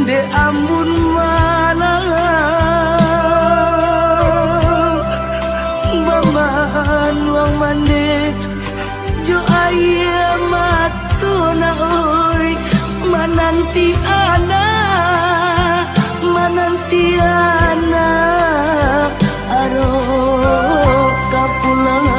de ambun malam baman wang mande jo aya matuna oi mananti ana aro kapulang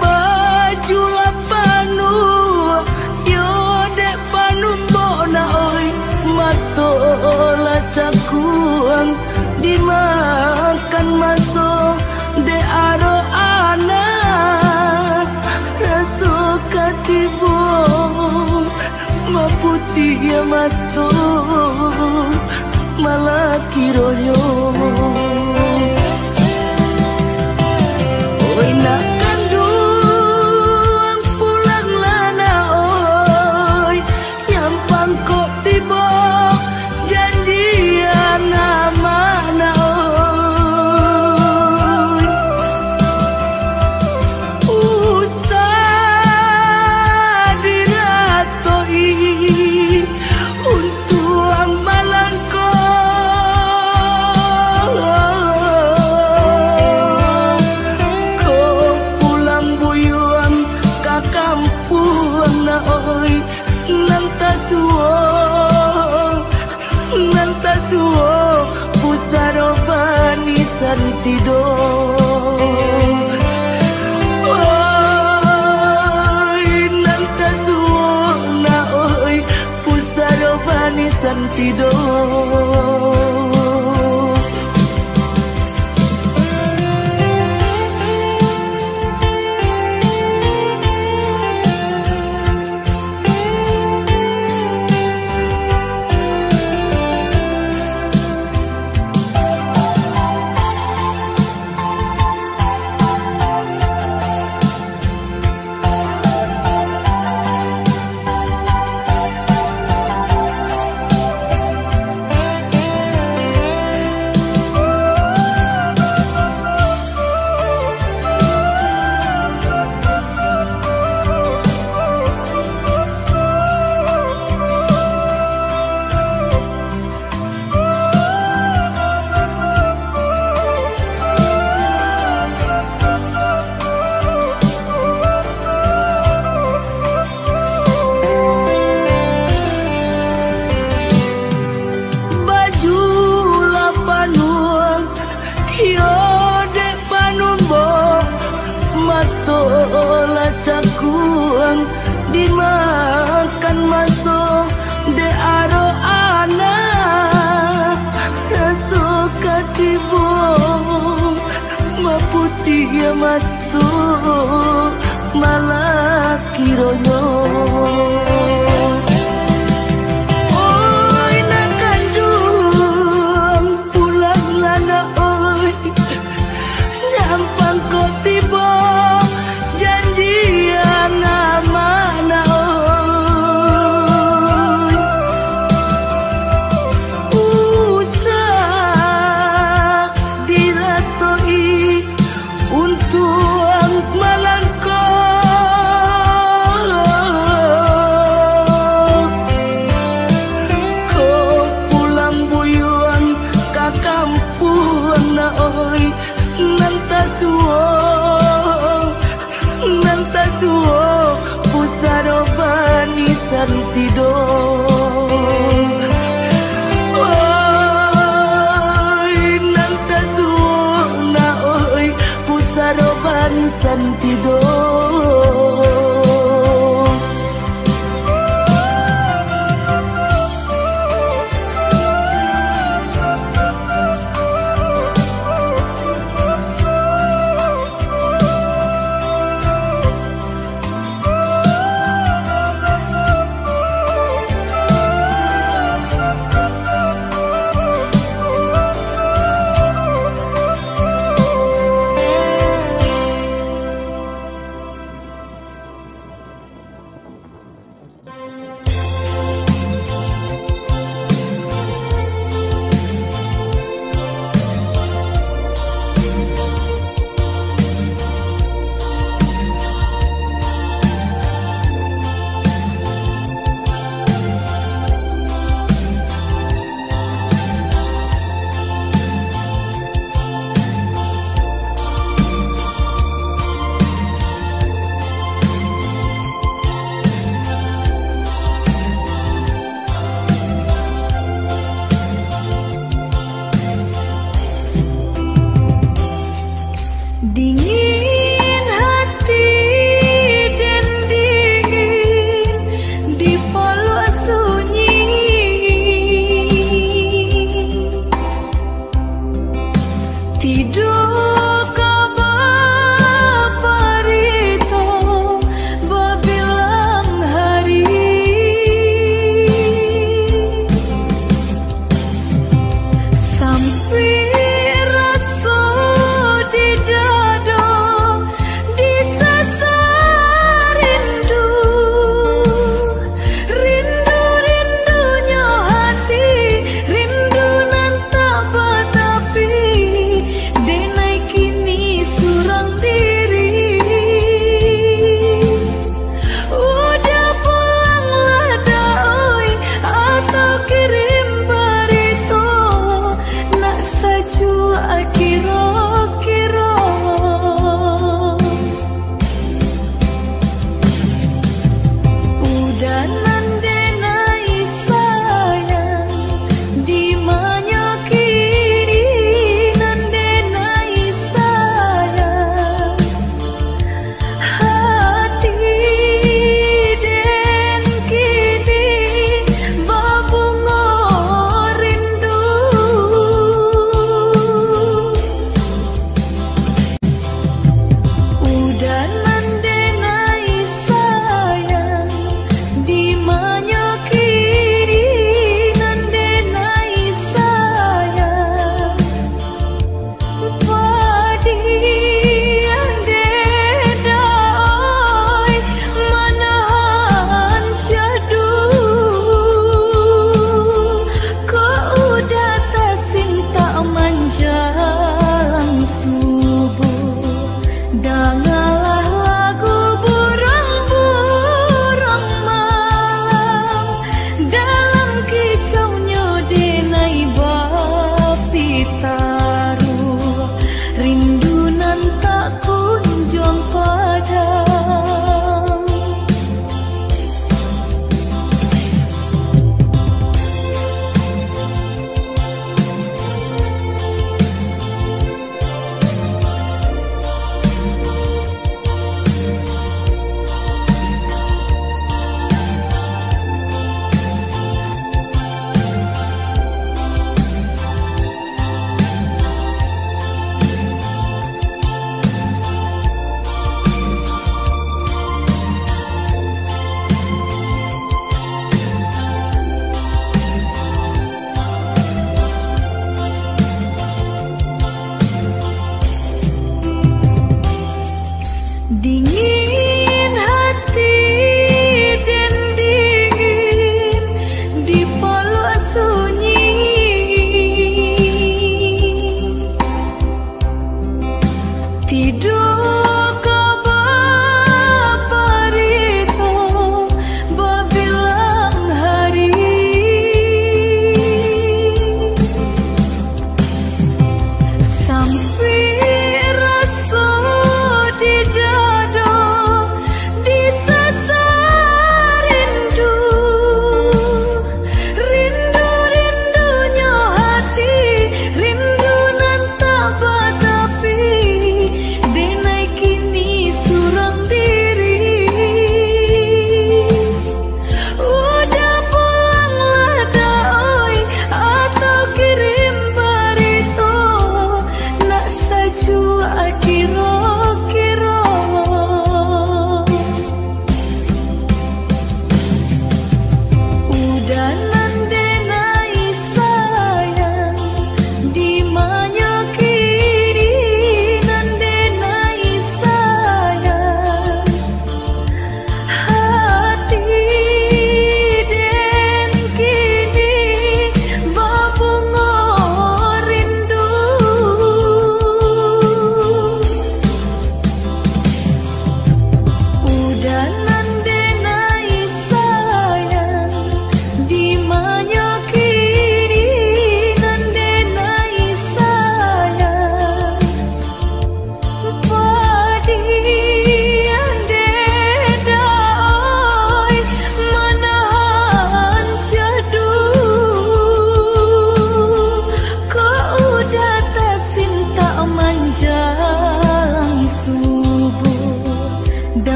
baju lapanu yo dek panumbo na oi matola cakuang dimakan masuk de aro anak raso katibo maputi ya mato malaki royo oi nak kandung pulang lana oi nyampang kok tiba janjian mana oi usah diratoi untuk ang malangko ko pulang buyuan ka kampung na oi nantasuo pusaro bani santido oi nantasuo na oi pusaro bani santido matola cakuang dimakan masuk de aro anak raso katibo maputi ya matu malaki royo oi nak kandung pulang lana oi nyampang kok tiba janjian mana oi usah diratoi untuk malangko ko pulang buyuan ka kampung na oi nantasuo pusaro bani santido oi nantasuo na oi pusaro bani santido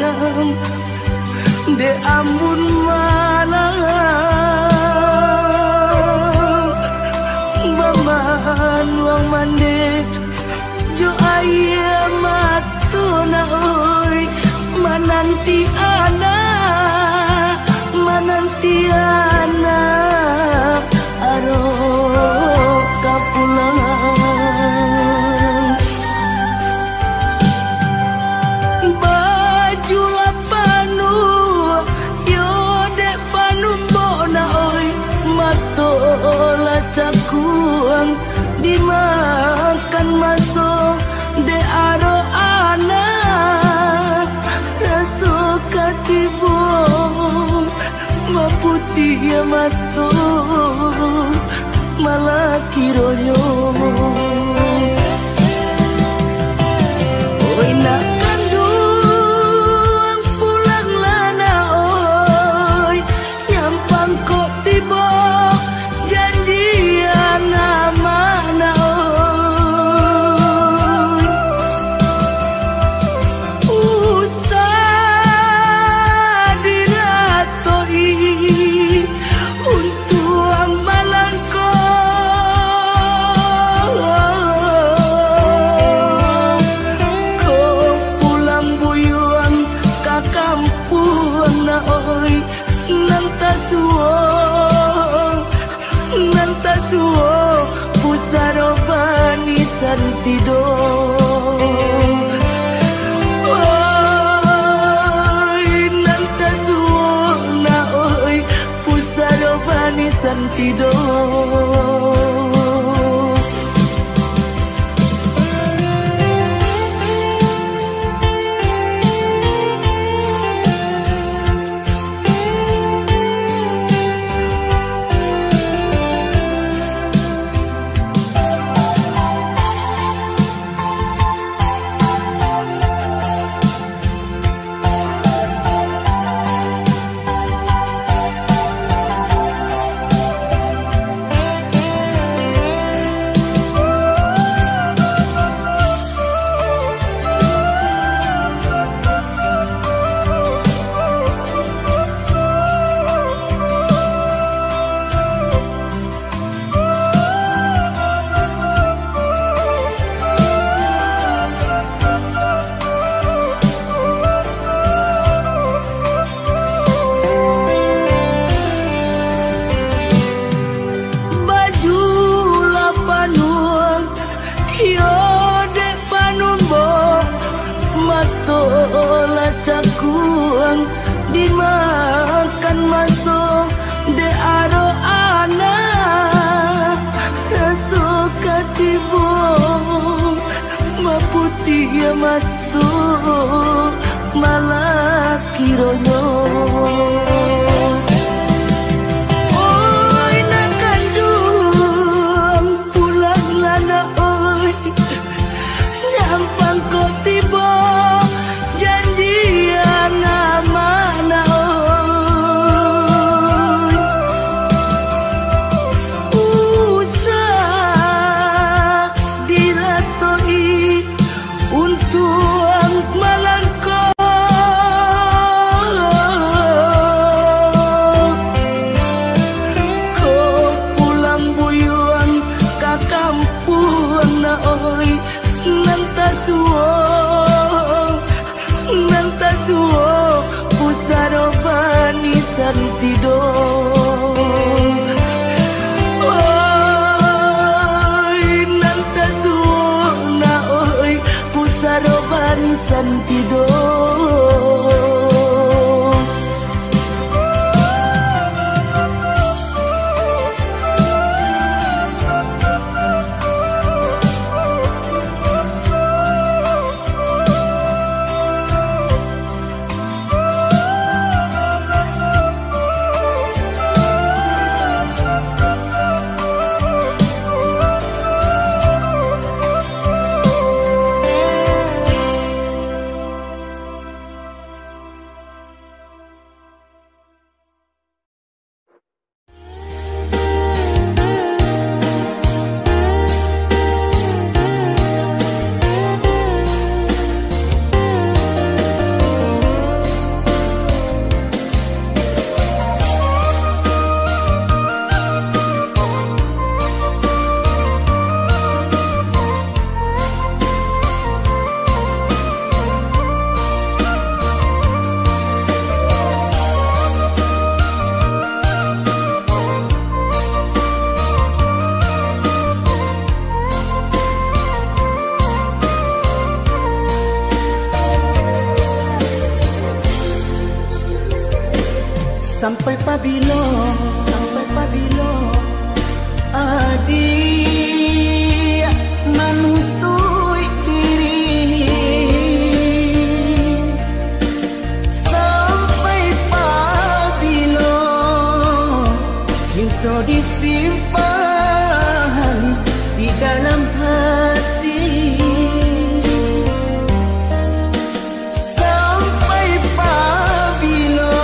dagang de amun malang baman wang mande jo aya matuna oi mananti ana aro kapulang baju lapanu yo dek panumbona oi matola cakuang dimakan masuk de aro ana raso katibo maputi ya mato malah kiroyo oi nak kandung pulang lana oi nyampang kok tiba janjian mana oi usah diratoi untuk amalangko kau pulang buyuan ke kampung na oi nantasuo pusaro bani santido oi nantasuo na oi pusaro bani santido matola cakuang dimakan masuk de aro ana raso katibo maputi ya matu malah kironyo oi nak kandung pulang lana oi nyampang kok tiba janjian mana oi usah diratoi untuk malangko kau pulang buyuan ke kampung na oi nantasuo pusaro bani santido oi nantasuo na oi pusaro bani santido pabilo adik menuntui diri sampai pabilo cinta disimpan di dalam hati sampai pabilo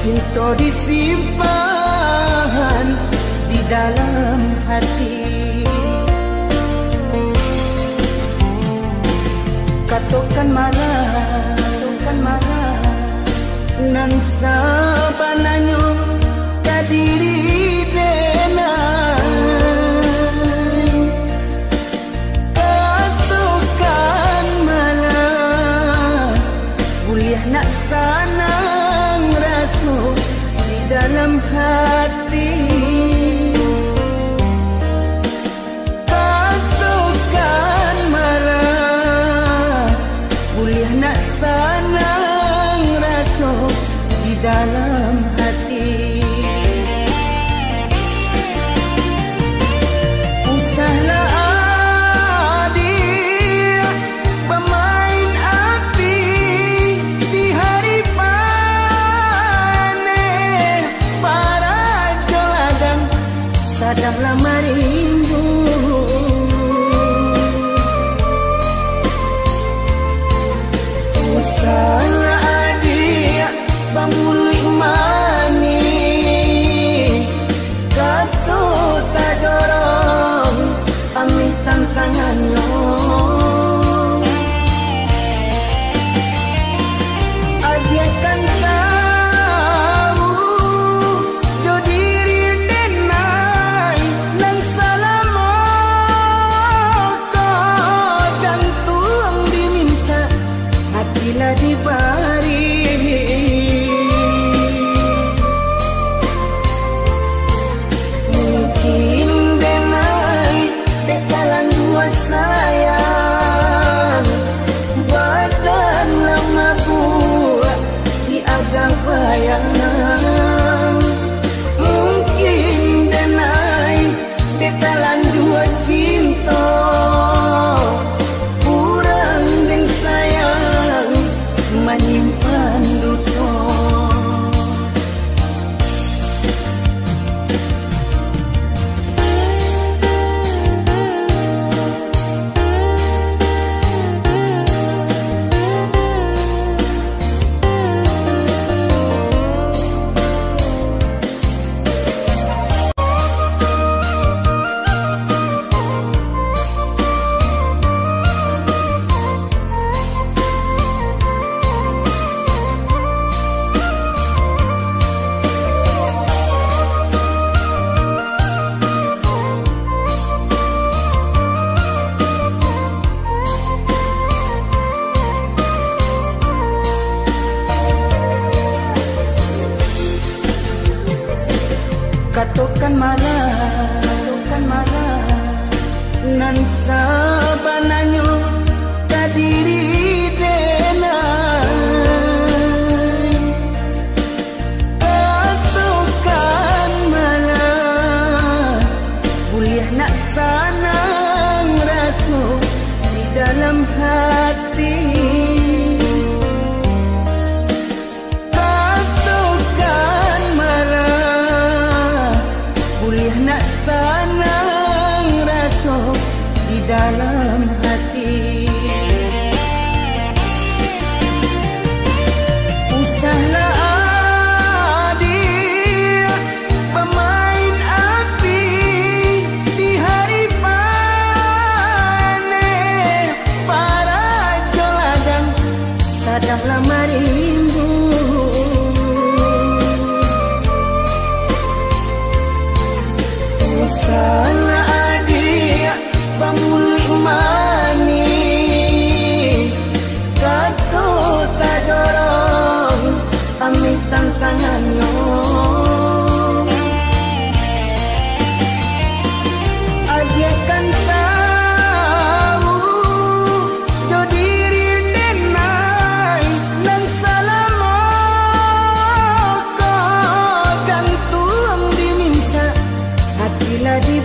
cinta disimpan di dalam hati. Katakan marah nan sabananyo kadiri denai. Katakan marah kuliah nak sanang rasu di dalam hati. Katakan marah kuliah nak sanang rasu di dalam hati. Usahlah adik pemain api di hari panen para joladang sadanglah merindu. Usahlah adik pamulih mani katu tak dorong amih tantangannya. Adik kan tahu jo diri denai nang salamo ko jantung diminta hatilah dibari. Mungkin denai dekalan dua sayang badan lama buat di agak bayangan. Mungkin denai dekalan dua cinta kurang dan sayang menyimpan duka. Katakan marah nan sabananyo kadiri denai. Katakan marah kuliah nak sanang rasu di dalam hati. Katakan marah kuliah nak sanang rasu di dalam hati. bila di